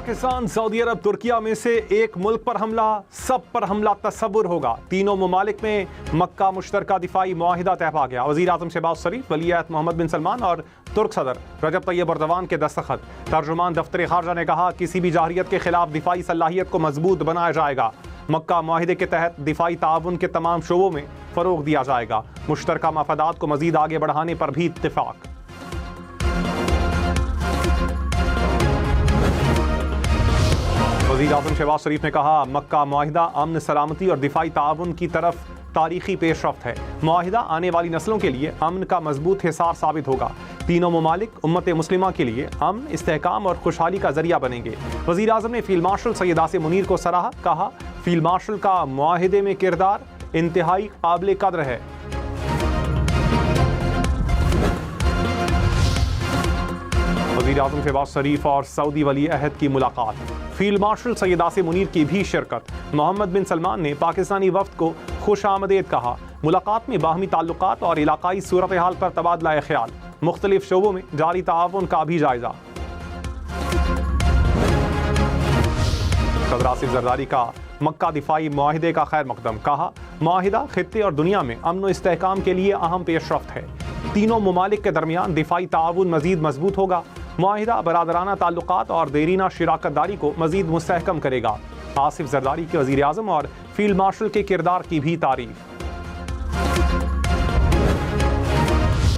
Pakistan, Saudi अरब, तुर्किया में से एक मुल्क पर हमला, सब पर हमला तस्वुर होगा। तीनों ममालिक में मक्का मुश्तरका दिफाई मुआहिदा तय पा गया। वज़ीर आज़म शहबाज शरीफ, वली-ए-अहद मोहम्मद बिन सलमान और तुर्क सदर रजब तैयब एर्दोगान के दस्तखत। तर्जुमान दफ्तर खारजा ने कहा, किसी भी जाहिरियत के खिलाफ दिफाई सलाहियत को मजबूत बनाया जाएगा। मक्का मुआहिदे के तहत दिफाई ताउन के तमाम शोबों में फ़रोग दिया जाएगा। मुश्तरका मफादात को मजीद आगे बढ़ाने पर भी इत्तिफाक। वज़ीर आज़म शहबाज शरीफ ने कहा, मक्का मुआहिदा अमन, सलामती और दिफाई ताउन की तरफ तारीखी पेशरफ्त है। मुआहिदा आने वाली नस्लों के लिए अमन का मजबूत हिसार साबित होगा। तीनों ममालिक उम्मत मुस्लिमा के लिए अमन, इस्तेहकाम और खुशहाली का जरिया बनेंगे। वज़ीर आज़म ने फील्ड मार्शल सैयद आसिम मुनीर को सराहा। कहा, फील्ड मार्शल का मुआहिदे में किरदार इंतहाई काबिल कद्र है। वज़ीर आज़म शहबाज शरीफ और सऊदी वली-ए-अहद की मुलाकात, फील्ड मार्शल सैयद आसिम मुनीर की भी शिरकत। मोहम्मद बिन सलमान ने पाकिस्तानी वफ्द को खुश आमदेद कहा। मुलाकात में बाहमी ताल्लुकात और इलाकाई सूरत हाल पर तबादला ख्याल, मुख्तलिफ शोबों में जारी ताउन का भी जायजा। सदर आसिफ जरदारी का मक्का दिफाई मुआहिदे का खैर मकदम। कहा, मुआहिदा खित्ते और दुनिया में अमन और इस्तेहकाम के लिए अहम पेशरफ्त है। तीनों ममालिक के दरमियान दिफाई ताउन मजीद मजबूत होगा। मुआहिदा बरादराना ताल्लुकात और देरीना शिराकतदारी को मजीद मुस्तहकम करेगा। आसिफ जरदारी के वज़ीर आज़म और फील्ड मार्शल के किरदार की भी तारीफ।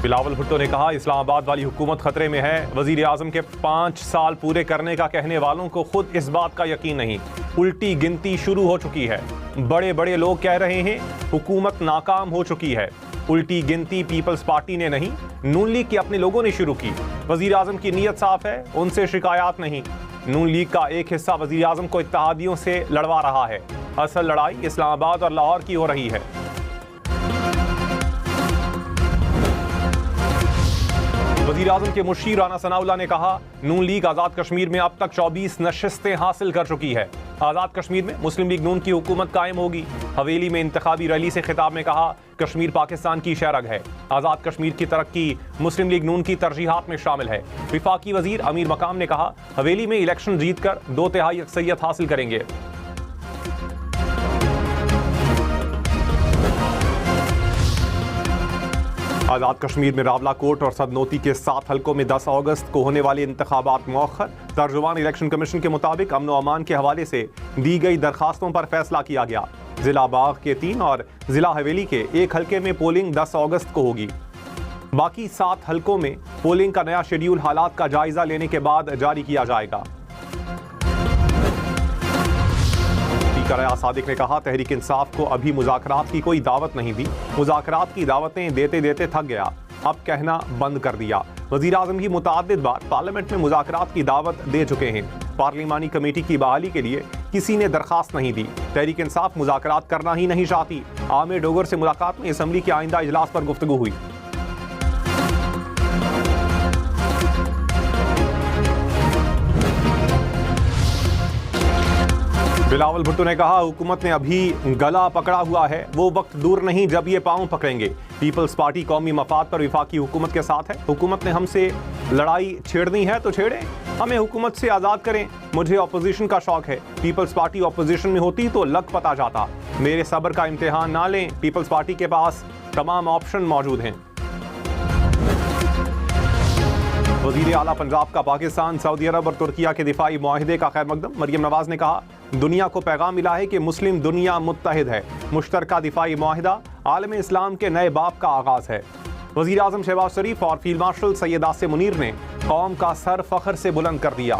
बिलावल भुट्टो ने कहा, इस्लामाबाद वाली हुकूमत खतरे में है। वज़ीर आज़म के 5 साल पूरे करने का कहने वालों को खुद इस बात का यकीन नहीं। उल्टी गिनती शुरू हो चुकी है। बड़े बड़े लोग कह रहे हैं हुकूमत नाकाम हो चुकी है। उल्टी गिनती पीपल्स पार्टी ने नहीं, नून लीग के अपने लोगों ने शुरू की। वज़ीर आज़म की नीयत साफ है, उनसे शिकायत नहीं। नून लीग का एक हिस्सा वज़ीर आज़म को इत्तेहादियों से लड़वा रहा है। असल लड़ाई इस्लामाबाद और लाहौर की हो रही है। वज़ीर आज़म के मुशीर राना सनाउल्लाह ने कहा, नून लीग आज़ाद कश्मीर में अब तक 24 नशिस्तें हासिल कर चुकी है। आज़ाद कश्मीर में मुस्लिम लीग नून की हुकूमत कायम होगी। हवेली में इंतखाबी रैली से खिताब में कहा, कश्मीर पाकिस्तान की शहरग है। आज़ाद कश्मीर की तरक्की मुस्लिम लीग नून की तरजीहात में शामिल है। विफाकी वज़ीर अमीर मकाम ने कहा, हवेली में इलेक्शन जीतकर 2/3 अक्सरियत हासिल करेंगे। आज़ाद कश्मीर में रावलाकोट और सदनोती के 7 हलकों में 10 अगस्त को होने वाले इंतखाबात मौखर। तर्जुमान इलेक्शन कमीशन के मुताबिक अमन व अमान के हवाले से दी गई दरखास्तों पर फैसला किया गया। जिला बाग के 3 और जिला हवेली के 1 हलके में पोलिंग 10 अगस्त को होगी। बाकी 7 हलकों में पोलिंग का नया शेड्यूल हालात का जायजा लेने के बाद जारी किया जाएगा। सादिक ने कहा, तहरीक इंसाफ को अभी मुज़ाकरात की कोई दावत नहीं दी। मुज़ाकरात की दावतें देते देते थक गया, अब कहना बंद कर दिया। वज़ीर आज़म ही मुतअद्दिद बार पार्लियामेंट में मुज़ाकरात की दावत दे चुके हैं। पार्लिमानी कमेटी की बहाली के लिए किसी ने दरखास्त नहीं दी। तहरीक इंसाफ मुज़ाकरात करना ही नहीं चाहती। आमिर डोगर से मुलाकात में असम्बली के आइंदा इजलास पर गुफ्तगू हुई। बिलावल भुट्टो ने कहा, हुकूमत ने अभी गला पकड़ा हुआ है, वो वक्त दूर नहीं जब ये पांव पकड़ेंगे। पीपल्स पार्टी कौमी मफाद पर विफाकी हुकूमत के साथ है। हुकूमत ने हमसे लड़ाई छेड़नी है तो छेड़े, हमें हुकूमत से आज़ाद करें। मुझे अपोजिशन का शौक है। पीपल्स पार्टी अपोजिशन में होती तो लग पता जाता। मेरे सब्र का इम्तिहान ना लें, पीपल्स पार्टी के पास तमाम ऑप्शन मौजूद हैं। वज़ीर आला पंजाब का पाकिस्तान, सऊदी अरब और तुर्किया के दिफाई मुआहिदे का खैर मकदम। मरियम नवाज ने कहा, दुनिया को पैगाम मिला है कि मुस्लिम दुनिया मुत्तहिद है। मुश्तरका दिफाई मुआहिदा आलम इस्लाम के नए बाब का आगाज़ है। वज़ीर आज़म शहबाज शरीफ और फील्ड मार्शल सैयद आसिम मुनीर ने कौम का सर फ़ख्र से बुलंद कर दिया।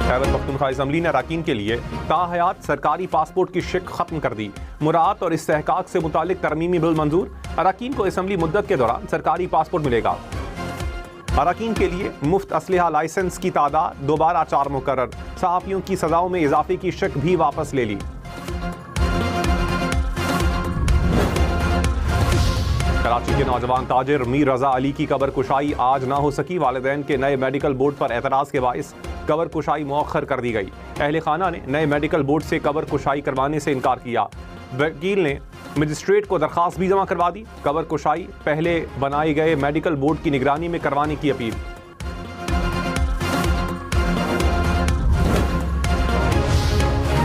खैबर पख्तूनख्वा असम्बली ने अराकीन के लिए ताहयात सरकारी पासपोर्ट की शिक खत्म कर दी। मुरात और इस्तेहकाक से मुतालिक तरमीमी बिल मंजूर। अराकीन को असम्बली मुद्दत के दौरान सरकारी पासपोर्ट मिलेगा। अराकीन के लिए मुफ्त असलहा लाइसेंस की तादाद दोबारा 4 मुकर्रर। सहाफ़ियों की सजाओं में इजाफे की शिक भी वापस ले ली। कराची के नौजवान ताजिर मीर रजा अली की कबर कुशाई आज ना हो सकी। वालिदैन के नए मेडिकल बोर्ड पर एतराज़ के बाइस कबर कुशाई मौखर कर दी गई। अहले खाना ने नए मेडिकल बोर्ड से कबर कुशाई करवाने से इनकार किया। वकील ने मजिस्ट्रेट को दरखास्त भी जमा करवा दी। कबर कुशाई पहले बनाए गए मेडिकल बोर्ड की निगरानी में करवाने की अपील।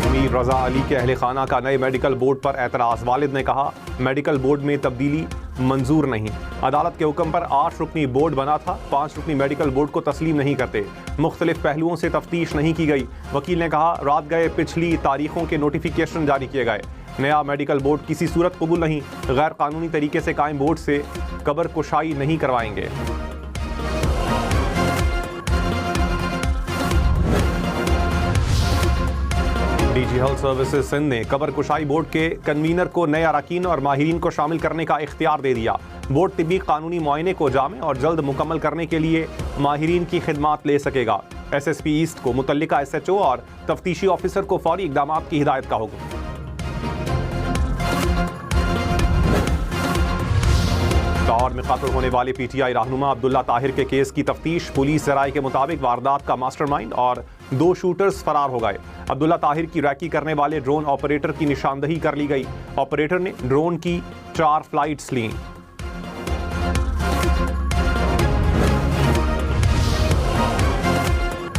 मीर रजा अली के अहले खाना का नए मेडिकल बोर्ड पर एतराज। वालिद ने कहा मेडिकल बोर्ड में तब्दीली मंजूर नहीं। अदालत के हुक्म पर 8 रुकनी बोर्ड बना था, 5 रुकनी मेडिकल बोर्ड को तस्लीम नहीं करते। मुख्तलिफ पहलुओं से तफ्तीश नहीं की गई। वकील ने कहा रात गए पिछली तारीखों के नोटिफिकेशन जारी किए गए। नया मेडिकल बोर्ड किसी सूरत कबूल नहीं। गैर कानूनी तरीके से कायम बोर्ड से कबर कुशाई नहीं करवाएंगे। डीजी हेल्थ सर्विसेज सिंध ने कबर कुशाई बोर्ड के कन्वीनर को नए अरकान और माहिरीन को शामिल करने का इख्तियार दे दिया। बोर्ड तिब्बी कानूनी मुआयने को जामे और जल्द मुकम्मल करने के लिए माहिरीन की खिदमात ले सकेगा। SSP ईस्ट को मुतल्लिका SHO और तफ्तीशी ऑफिसर को फौरी इकदाम की हिदायत का हुक्म। लाहौर में कत्ल होने वाले PTI रहनुमा अब्दुल्ला ताहिर के केस की तफ्तीश। पुलिस जराये के मुताबिक वारदात का मास्टरमाइंड और 2 शूटर्स फरार हो गए। अब्दुल्ला ताहिर की रैकी करने वाले ड्रोन ऑपरेटर की निशानदही कर ली गई। ऑपरेटर ने ड्रोन की 4 फ्लाइट्स लीं।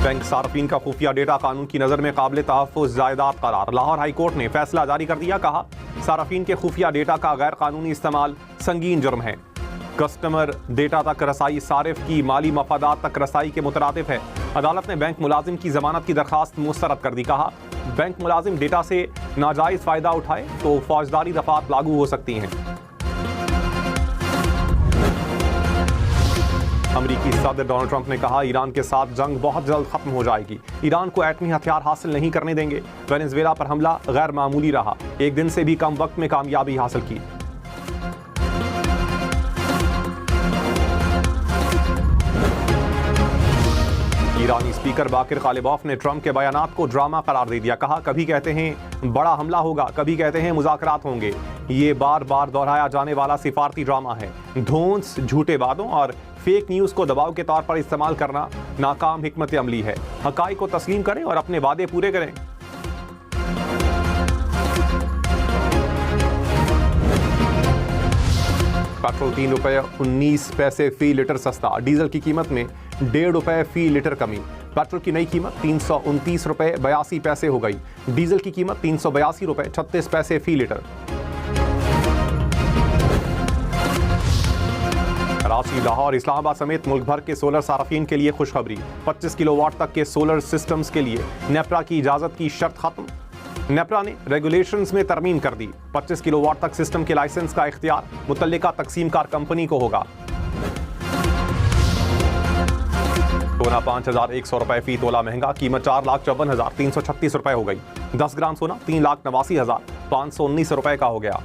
बैंक सार्फिन का खुफिया डेटा कानून की नजर में काबिल तहफ़्फ़ुज़ जायदाद करार। लाहौर हाई कोर्ट ने फैसला जारी कर दिया। कहा सार्फिन के खुफिया डेटा का गैर कानूनी इस्तेमाल संगीन जुर्म है। कस्टमर डेटा तक रसाई सारिफ की माली मफादात तक रसाई के मुतरादिफ है। अदालत ने बैंक मुलाजिम की जमानत की दरखास्त मुस्तरद कर दी। कहा बैंक मुलाजिम डेटा से नाजायज फायदा उठाए तो फौजदारी दफात लागू हो सकती हैं। अमरीकी सदर डोनाल्ड ट्रंप ने कहा ईरान के साथ जंग बहुत जल्द खत्म हो जाएगी। ईरान को एटमी हथियार हासिल नहीं करने देंगे। वेनेजुएला पर हमला गैर मामूली रहा, 1 दिन से भी कम वक्त में कामयाबी हासिल की। ईरानी स्पीकर बाकिर कालिबॉफ ने ट्रंप के बयानात को ड्रामा करार दे दिया। कहा कभी कहते हैं बड़ा हमला होगा, कभी कहते हैं मुज़ाकरात होंगे। ये बार बार दोहराया जाने वाला सिफारती ड्रामा है। धौंस, झूठे वादों और फेक न्यूज़ को दबाव के तौर पर इस्तेमाल करना नाकाम हिकमत अमली है। हक़ाइक़ को तस्लीम करें और अपने वादे पूरे करें। पेट्रोल 3 रुपये 19 पैसे फी लीटर सस्ता। डीजल की कीमत में 1.5 रुपये फी लीटर कमी। पेट्रोल की नई कीमत 329 रुपये 82 पैसे हो गई। डीजल की कीमत 382 रुपये 36 पैसे फी लीटर। कराची, लाहौर, इस्लामाबाद समेत मुल्क भर के सोलर सार्फिन के लिए खुशखबरी। 25 किलोवाट तक के सोलर सिस्टम्स के लिए नेपरा की इजाजत की शर्त खत्म। नेपरा ने रेगुलेशंस में तरमीम कर दी। 25 किलोवाट तक सिस्टम के लाइसेंस का इख्तियार मुतल्लिका तकसीमकार कंपनी को होगा। सोना 5,100 रुपए फी तोला महंगा। कीमत 4,54,336 रुपए हो गई। 10 ग्राम सोना 3,89,519 रुपए का हो गया।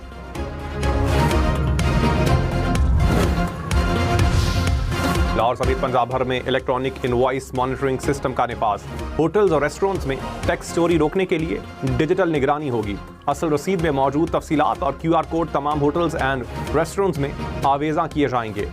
लाहौर समेत पंजाब भर में इलेक्ट्रॉनिक इनवॉइस मॉनिटरिंग सिस्टम का निफाज। होटल्स और रेस्टोरेंट्स में टैक्स चोरी रोकने के लिए डिजिटल निगरानी होगी। असल रसीद में मौजूद तफसीलात और QR कोड तमाम होटल्स एंड रेस्टोरेंट्स में आवेजा किए जाएंगे।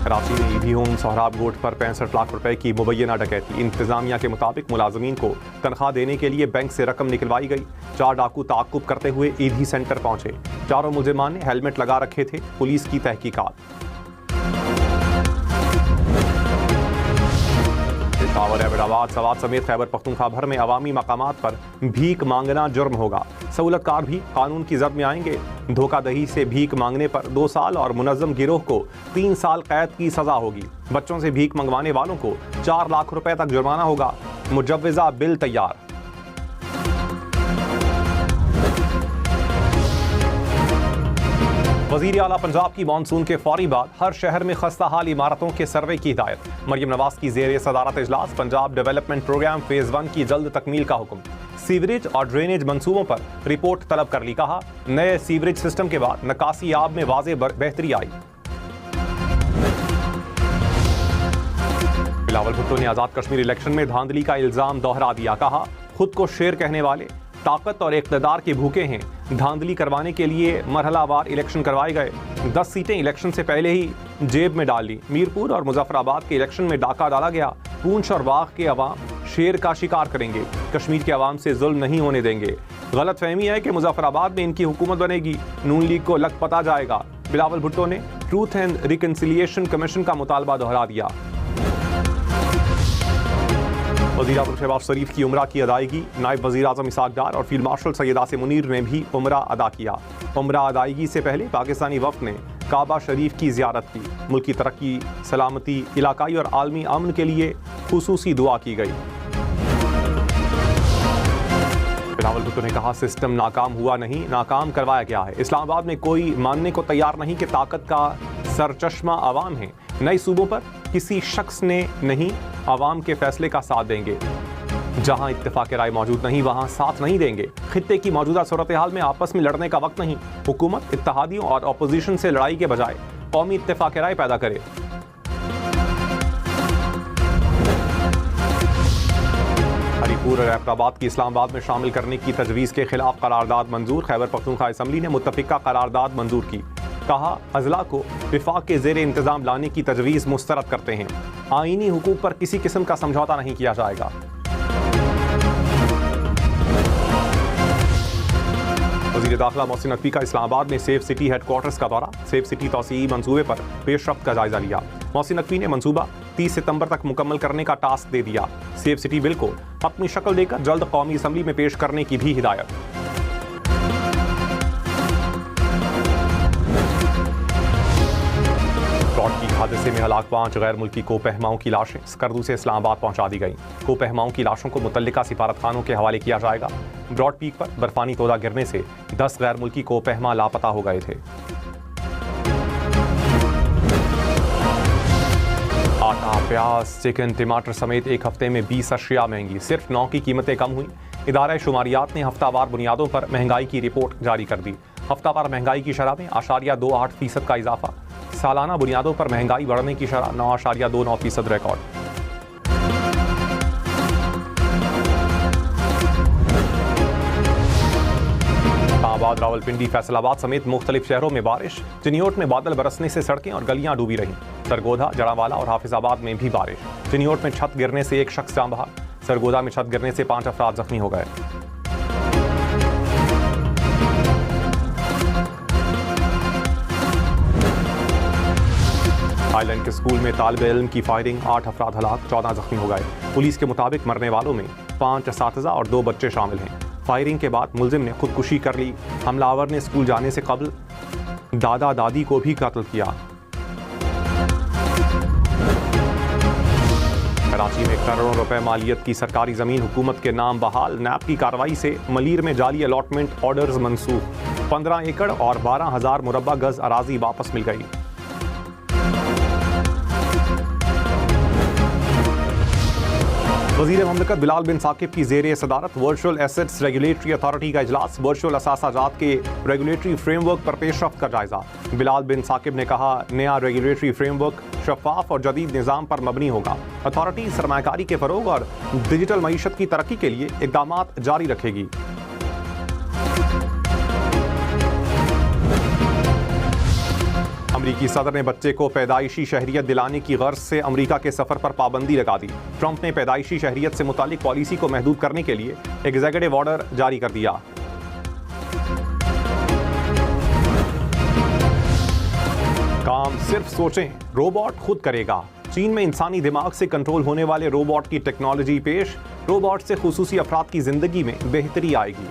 कराची में ईवी होम सोहराब गोट पर 65 लाख रुपए की मुबैना डकैती। इंतजामिया के मुताबिक मुलाजमीन को तनख्वाह देने के लिए बैंक से रकम निकलवाई गई। 4 डाकू ताक़ुब करते हुए ईवी सेंटर पहुंचे। चारों मुलजिमान ने हेलमेट लगा रखे थे। पुलिस की तहकीकात। पेशावर, एबटाबाद, सवात समेत खैबर पख्तूनख्वा भर में अवामी मकामात पर भीख मांगना जुर्म होगा। सहूलतकार भी कानून की जद में आएंगे। धोखाधड़ी से भीख मांगने पर 2 साल और मुनज़्ज़म गिरोह को 3 साल कैद की सजा होगी। बच्चों से भीख मंगवाने वालों को 4 लाख रुपए तक जुर्माना होगा। मुजव्वज़ा बिल तैयार। वज़ीर आला पंजाब की मानसून के फौरी बाद हर शहर में खस्ता हाल इमारतों के सर्वे की हिदायत। मरियम नवाज की ज़ेर सदारत इजलास। पंजाब डेवलपमेंट प्रोग्राम फेज़ 1 की जल्द तकमील का हुक्म। सीवरेज और ड्रेनेज मंसूबों पर रिपोर्ट तलब कर ली। कहा नए सीवरेज सिस्टम के बाद निकासी आब में वाज़े बेहतरी आई। बिलावल भुट्टो ने आज़ाद कश्मीर इलेक्शन में धांधली का इल्ज़ाम दोहरा दिया। कहा खुद को शेर कहने वाले ताकत और इक़्तिदार के भूखे हैं। धांधली करवाने के लिए मरहलावार इलेक्शन करवाए गए। 10 सीटें इलेक्शन से पहले ही जेब में डाल ली। मीरपुर और मुजफ्फराबाद के इलेक्शन में डाका डाला गया। पूंछ और बाग के अवाम शेर का शिकार करेंगे। कश्मीर के अवाम से जुल्म नहीं होने देंगे। गलत फहमी है कि मुजफ्फराबाद में इनकी हुकूमत बनेगी। नून लीग को लग पता जाएगा। बिलावल भुट्टो ने ट्रूथ एंड रिकंसिलिएशन कमीशन का मुतालबा दोहरा दिया। वज़ीर आज़म शहबाज शरीफ की उम्रा की अदायगी। नायब वज़ीर आज़म इसाक डार और फील्ड मार्शल सैयद आसिम मुनीर ने भी उम्रा अदा किया। उम्रा अदायगी से पहले पाकिस्तानी वफ़द ने काबा शरीफ की ज़ियारत की। मुल्क की तरक्की, सलामती, इलाकाई और आलमी अमन के लिए खुसूसी दुआ की गई। बिलावल भुट्टो ने कहा, सिस्टम नाकाम हुआ नहीं, नाकाम करवाया गया है। इस्लामाबाद में कोई मानने को तैयार नहीं कि ताकत का सरचश्मा अवाम है। नए सूबों पर किसी शख्स ने नहीं, अवाम के फैसले का साथ देंगे। जहां इत्तेफाक राय मौजूद नहीं वहां साथ नहीं देंगे। खित्ते की मौजूदा सूरत हाल में आपस में लड़ने का वक्त नहीं। हुकूमत इत्तेहादियों और अपोजिशन से लड़ाई के बजाय कौमी इत्तेफाक राय पैदा करे। हरीपुर और हैदराबाद की इस्लामाबाद में शामिल करने की तजवीज़ के खिलाफ करारदाद मंजूर। खैबर पख्तूनख्वा असम्बली ने मुत्तफिका करारदाद मंजूर की। कहा, अजला को विफाक के ज़ेरे इंतज़ाम लाने की तजवीज़ मुस्तरद करते हैं। आईनी हुकूक पर किसी किस्म का समझौता नहीं किया जाएगा। वज़ीर दाखिला मोहसिन नकवी का इस्लामाबाद में सेफ सिटी हेडक्वार्टर्स का दौरा। सेफ सिटी तौसीई मंसूबे पर पेशरफ्त का जायजा लिया। मोहसिन नकवी ने मंसूबा 30 सितंबर तक मुकम्मल करने का टास्क दे दिया। सेफ सिटी बिल को अपनी शक्ल देकर जल्द कौमी असम्बली में पेश करने की भी हिदायत। हादसे में हलाक 5 गैर मुल्की कोपहमाओं की लाशें स्कर्दू से इस्लामाबाद पहुंचा दी गई। कोपहमाओं की लाशों को मुतल्लिका सिफारतखानों के हवाले किया जाएगा। ब्रॉड पीक पर बर्फानी तोदा गिरने से 10 गैर मुल्की कोपहमा लापता हो गए थे। आटा, प्याज, चिकन, टमाटर समेत एक हफ्ते में 20 अशिया महंगी। सिर्फ 9 की कीमतें कम हुई। इदारा शुमारियात ने हफ्तावार बुनियादों पर महंगाई की रिपोर्ट जारी कर दी। हफ्तावार महंगाई की शरह में 0.28% का इजाफा। सालाना बुनियादों पर महंगाई बढ़ने की शरह 9.29% रिकॉर्ड। इस्लामाबाद, रावलपिंडी, फैसलाबाद समेत मुख्तलिफ शहरों में बारिश। चिनियोट में बादल बरसने से सड़कें और गलियां डूबी रहीं। सरगोधा, जड़ावाला और हाफिजाबाद में भी बारिश। चिनियोट में छत गिरने से एक शख्स जान बहा। सरगोधा में छत गिरने से 5 अफराद जख्मी हो गए। आइलैंड के स्कूल में तालिबे इल्म की फायरिंग, 8 अफराद हलाक, 14 जख्मी हो गए। पुलिस के मुताबिक मरने वालों में 5 असातिज़ा और 2 बच्चे शामिल हैं। फायरिंग के बाद मुलजिम ने खुदकुशी कर ली। हमलावर ने स्कूल जाने से कबल दादा दादी को भी कत्ल किया। कराची में करोड़ों रुपए मालियत की सरकारी जमीन हुकूमत के नाम बहाल। नैब की कार्रवाई से मलीर में जाली अलॉटमेंट ऑर्डर्स मनसूख। 15 एकड़ और 12,000 मुरब्बा गज अराजी वापस मिल गई। वज़ीर ममलकत बिलाल बिन साकिब की ज़ेरे सदारत वर्चुअल एसेट्स रेगुलेटरी अथॉरिटी का इजलास। वर्चुअल असासाजात के रेगुलेटरी फ्रेमवर्क पर पेशरफ्त का जायजा। बिलाल बिन साकिब ने कहा, नया रेगुलेटरी फ्रेमवर्क शफाफ और जदीद निज़ाम पर मबनी होगा। अथॉरिटी सरमायाकारी के फ़रोग और डिजिटल मईशत की तरक्की के लिए इक़दामात जारी रखेगी। अमरीकी सदर ने बच्चे को पैदाइशी शहरियत दिलाने की गर्ज से अमरीका के सफर पर पाबंदी लगा दी। ट्रंप ने पैदाइशी शहरियत से मुतालिक पॉलिसी को महदूद करने के लिए एग्जीक्यूटिव ऑर्डर जारी कर दिया। काम सिर्फ सोचें, रोबोट खुद करेगा। चीन में इंसानी दिमाग से कंट्रोल होने वाले रोबोट की टेक्नोलॉजी पेश। रोबोट से खुसूसी अफराद की जिंदगी में बेहतरी आएगी।